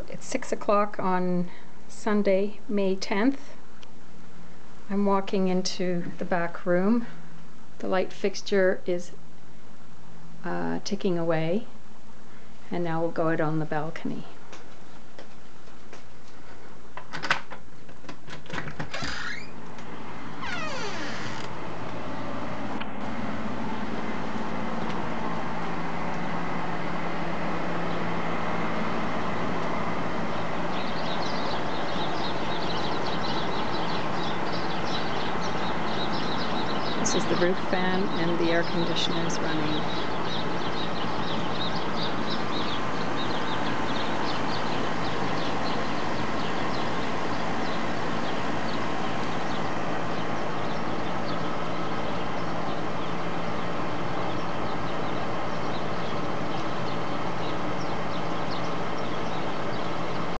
It's 6 o'clock on Sunday, May 10th. I'm walking into the back room. The light fixture is ticking away, and now we'll go out on the balcony. This is the roof fan and the air conditioner is running.